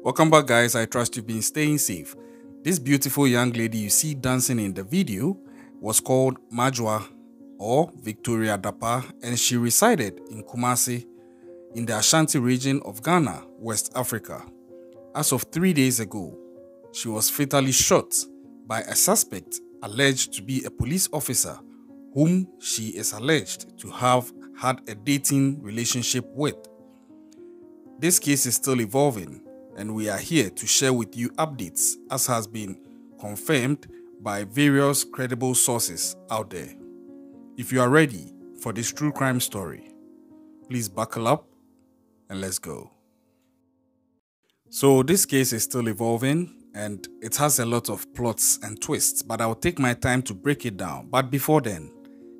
Welcome back, guys. I trust you've been staying safe. This beautiful young lady you see dancing in the video was called Adwoa or Victoria Dapa, and she resided in Kumasi in the Ashanti region of Ghana, West Africa. As of 3 days ago, she was fatally shot by a suspect alleged to be a police officer whom she is alleged to have had a dating relationship with. This case is still evolving, and we are here to share with you updates as has been confirmed by various credible sources out there. If you are ready for this true crime story, please buckle up and let's go. So this case is still evolving and it has a lot of plots and twists, but I'll take my time to break it down. But before then,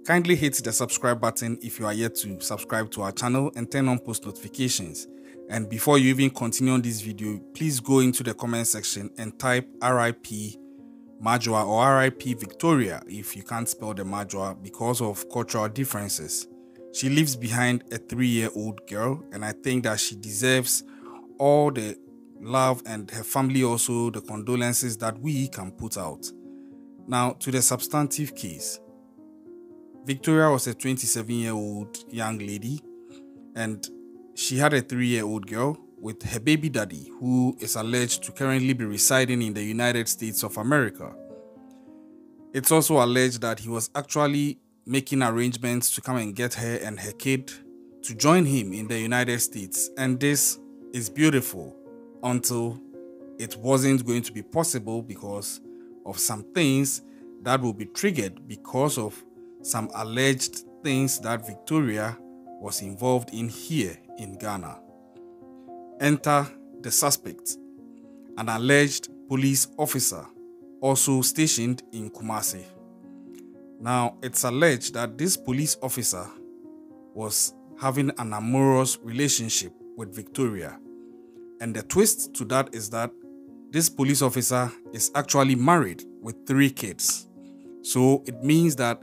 kindly hit the subscribe button if you are yet to subscribe to our channel and turn on post notifications. And before you even continue on this video, please go into the comment section and type RIP Adwoa or RIP Victoria if you can't spell the Adwoa because of cultural differences. She leaves behind a 3-year-old girl, and I think that she deserves all the love and her family also the condolences that we can put out. Now to the substantive case. Victoria was a 27-year-old young lady, and she had a 3-year-old girl with her baby daddy, who is alleged to currently be residing in the United States of America. It's also alleged that he was actually making arrangements to come and get her and her kid to join him in the United States. And this is beautiful until it wasn't going to be possible because of some things that will be triggered because of some alleged things that Victoria was involved in here in Ghana. Enter the suspect, an alleged police officer also stationed in Kumasi. Now, it's alleged that this police officer was having an amorous relationship with Victoria. And the twist to that is that this police officer is actually married with 3 kids. So it means that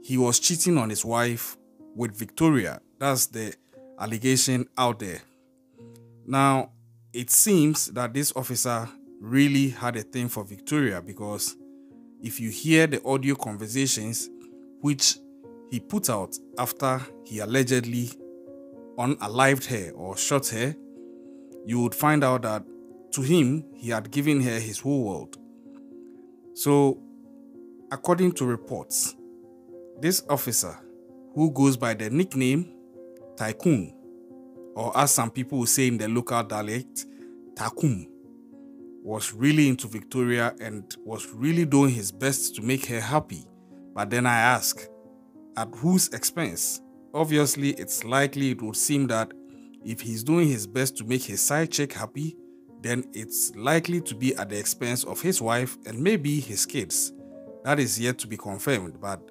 he was cheating on his wife with Victoria. That's the allegation out there. Now, it seems that this officer really had a thing for Victoria, because if you hear the audio conversations which he put out after he allegedly unalived her or shot her, you would find out that to him, he had given her his whole world. So, according to reports, this officer, who goes by the nickname Tycoon, or as some people will say in the local dialect, Takum, was really into Victoria and was really doing his best to make her happy. But then I ask, at whose expense? Obviously, it's likely it would seem that if he's doing his best to make his side chick happy, then it's likely to be at the expense of his wife and maybe his kids. That is yet to be confirmed, but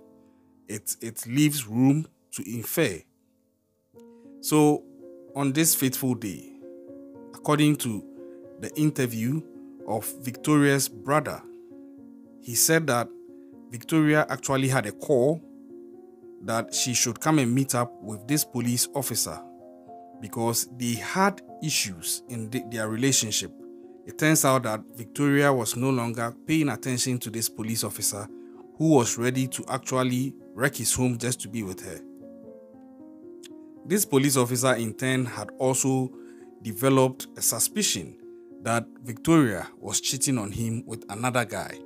it leaves room to infer. So, on this fateful day, according to the interview of Victoria's brother, he said that Victoria actually had a call that she should come and meet up with this police officer because they had issues in their relationship. It turns out that Victoria was no longer paying attention to this police officer who was ready to actually wreck his home just to be with her. This police officer in turn had also developed a suspicion that Victoria was cheating on him with another guy.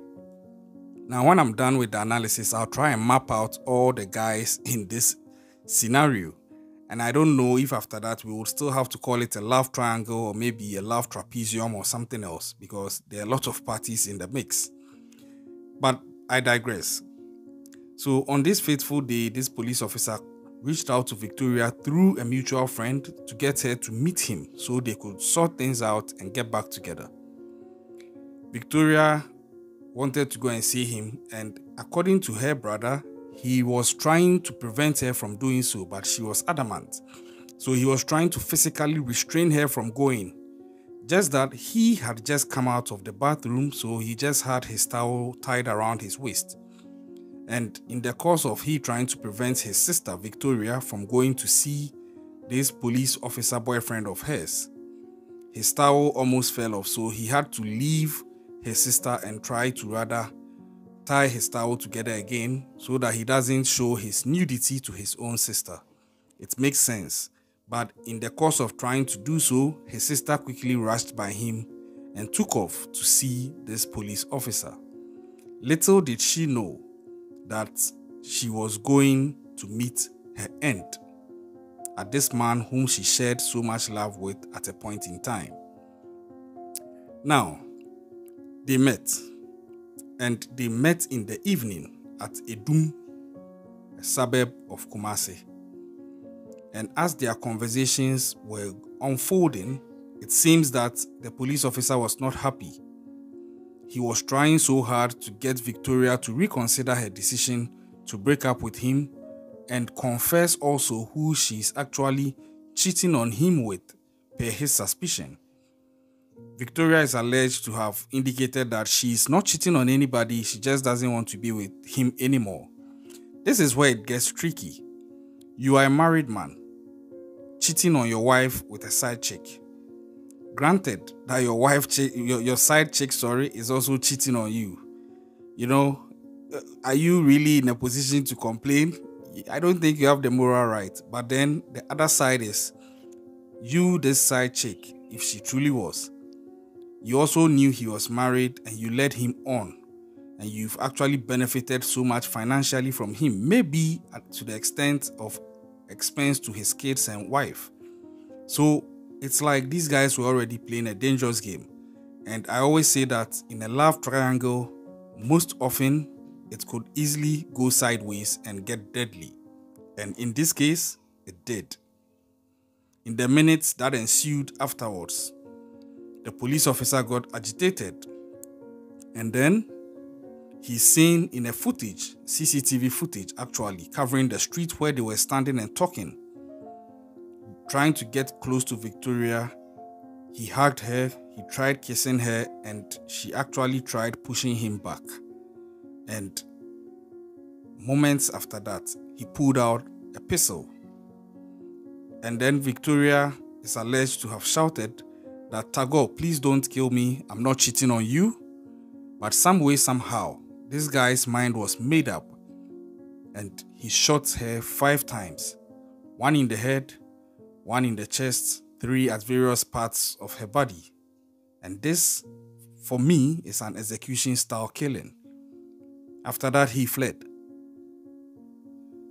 Now, when I'm done with the analysis, I'll try and map out all the guys in this scenario. And I don't know if after that we would still have to call it a love triangle or maybe a love trapezium or something else, because there are a lot of parties in the mix. But I digress. So on this fateful day, this police officer reached out to Victoria through a mutual friend to get her to meet him so they could sort things out and get back together. Victoria wanted to go and see him, and according to her brother, he was trying to prevent her from doing so, but she was adamant. So he was trying to physically restrain her from going. Just that he had just come out of the bathroom, so he just had his towel tied around his waist. And in the course of he trying to prevent his sister Victoria from going to see this police officer boyfriend of hers, his towel almost fell off, so he had to leave his sister and try to rather tie his towel together again so that he doesn't show his nudity to his own sister. It makes sense, but in the course of trying to do so, his sister quickly rushed by him and took off to see this police officer. Little did she know that she was going to meet her end at this man whom she shared so much love with at a point in time. Now, they met, and they met in the evening at Adum, a suburb of Kumasi. And as their conversations were unfolding, it seems that the police officer was not happy. He was trying so hard to get Victoria to reconsider her decision to break up with him and confess also who she is actually cheating on him with, per his suspicion. Victoria is alleged to have indicated that she is not cheating on anybody, she just doesn't want to be with him anymore. This is where it gets tricky. You are a married man, cheating on your wife with a side chick. Granted that your side chick, is also cheating on you. You know, are you really in a position to complain? I don't think you have the moral right. But then the other side is, you, this side chick, if she truly was, you also knew he was married and you led him on, and you've actually benefited so much financially from him, maybe to the extent of expense to his kids and wife. So it's like these guys were already playing a dangerous game. And I always say that in a love triangle, most often it could easily go sideways and get deadly. And in this case, it did. In the minutes that ensued afterwards, the police officer got agitated. And then he's seen in a CCTV footage actually, covering the street where they were standing and talking, trying to get close to Victoria. He hugged her, he tried kissing her, and she actually tried pushing him back. And moments after that, he pulled out a pistol. And then Victoria is alleged to have shouted that, "Tago, please don't kill me, I'm not cheating on you." But some way, somehow, this guy's mind was made up, and he shot her 5 times. 1 in the head, 1 in the chest, 3 at various parts of her body. And this, for me, is an execution-style killing. After that, he fled.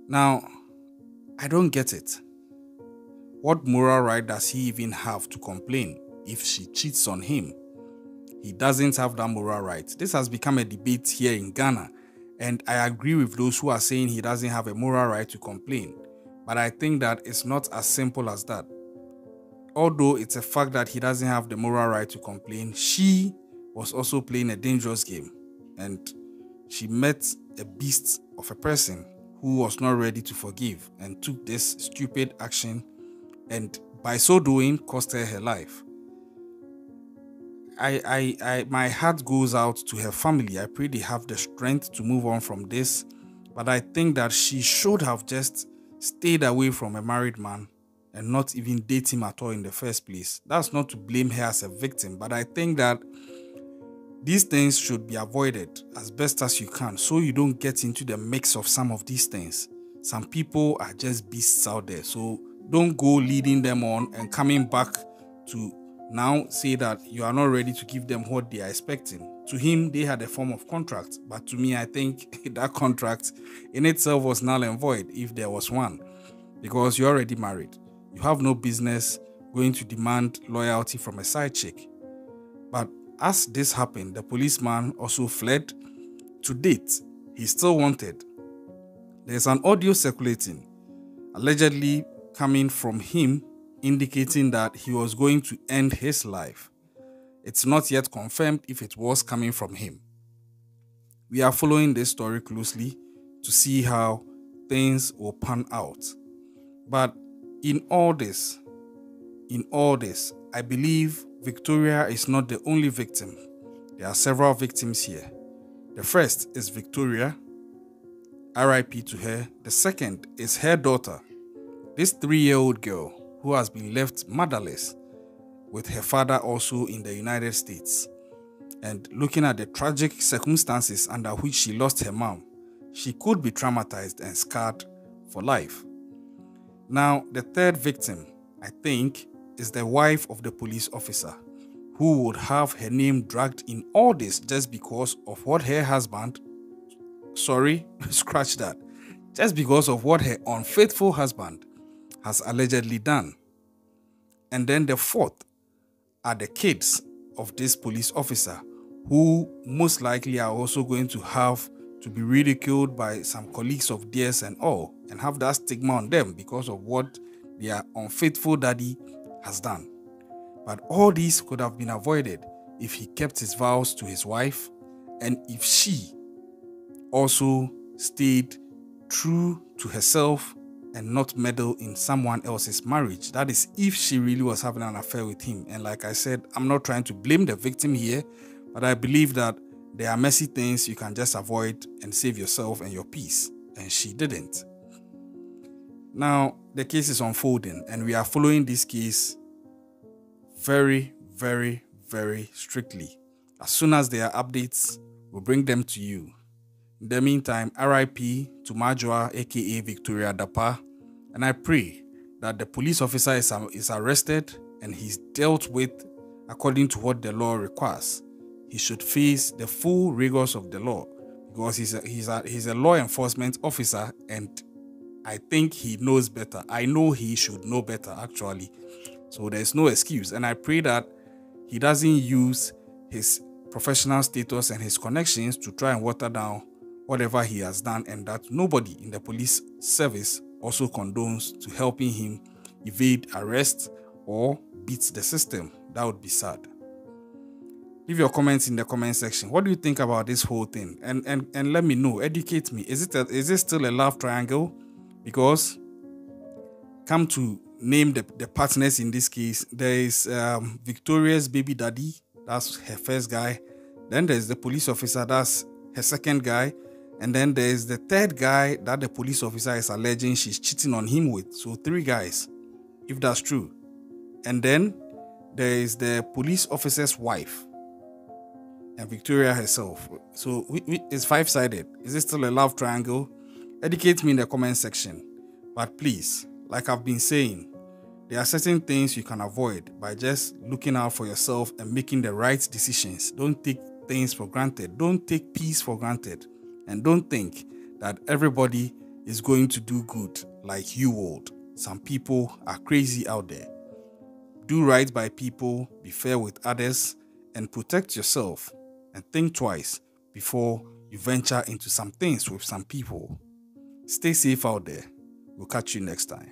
Now, I don't get it. What moral right does he even have to complain if she cheats on him? He doesn't have that moral right. This has become a debate here in Ghana, and I agree with those who are saying he doesn't have a moral right to complain. But I think that it's not as simple as that. Although it's a fact that he doesn't have the moral right to complain, she was also playing a dangerous game, and she met a beast of a person who was not ready to forgive and took this stupid action, and by so doing cost her her life. My heart goes out to her family. I pray they have the strength to move on from this, but I think that she should have just stayed away from a married man and not even date him at all in the first place. That's not to blame her as a victim, but I think that these things should be avoided as best as you can so you don't get into the mix of some of these things. Some people are just beasts out there, so don't go leading them on and coming back to now say that you are not ready to give them what they are expecting. To him, they had a form of contract, but to me, I think that contract in itself was null and void if there was one, because you're already married. You have no business going to demand loyalty from a side chick. But as this happened, the policeman also fled. To date, he's still wanted. There's an audio circulating, allegedly coming from him, indicating that he was going to end his life. It's not yet confirmed if it was coming from him. We are following this story closely to see how things will pan out. But in all this, I believe Victoria is not the only victim. There are several victims here. The first is Victoria, RIP to her. The second is her daughter, this 3-year-old girl who has been left motherless. with her father also in the United States. And looking at the tragic circumstances under which she lost her mom, she could be traumatized and scarred for life. Now, the third victim, I think, is the wife of the police officer, who would have her name dragged in all this just because of what her husband, scratch that, just because of what her unfaithful husband has allegedly done. And then the fourth are the kids of this police officer, who most likely are also going to have to be ridiculed by some colleagues of theirs and all, and have that stigma on them because of what their unfaithful daddy has done. But all these could have been avoided if he kept his vows to his wife, and if she also stayed true to herself and not meddle in someone else's marriage. That is, if she really was having an affair with him. And like I said, I'm not trying to blame the victim here, but I believe that there are messy things you can just avoid and save yourself and your peace. And she didn't. Now, the case is unfolding, and we are following this case very, very, very strictly. As soon as there are updates, we'll bring them to you. In the meantime, RIP to Adwoa, aka Victoria Dapa, and I pray that the police officer is arrested and he's dealt with according to what the law requires. He should face the full rigors of the law because he's a law enforcement officer, and I think he knows better. I know he should know better, actually. So there's no excuse, and I pray that he doesn't use his professional status and his connections to try and water down whatever he has done, and that nobody in the police service also condones to helping him evade arrest or beat the system. That would be sad. Leave your comments in the comment section. What do you think about this whole thing? And let me know. Educate me. Is it still a love triangle? Because come to name the partners in this case, there is Victoria's baby daddy. That's her first guy. Then there's the police officer. That's her second guy. And then there's the third guy that the police officer is alleging she's cheating on him with. So 3 guys, if that's true. And then there is the police officer's wife and Victoria herself. So it's 5-sided. Is it still a love triangle? Educate me in the comment section. But please, like I've been saying, there are certain things you can avoid by just looking out for yourself and making the right decisions. Don't take things for granted. Don't take peace for granted. And don't think that everybody is going to do good like you would. Some people are crazy out there. Do right by people, be fair with others, and protect yourself. And think twice before you venture into some things with some people. Stay safe out there. We'll catch you next time.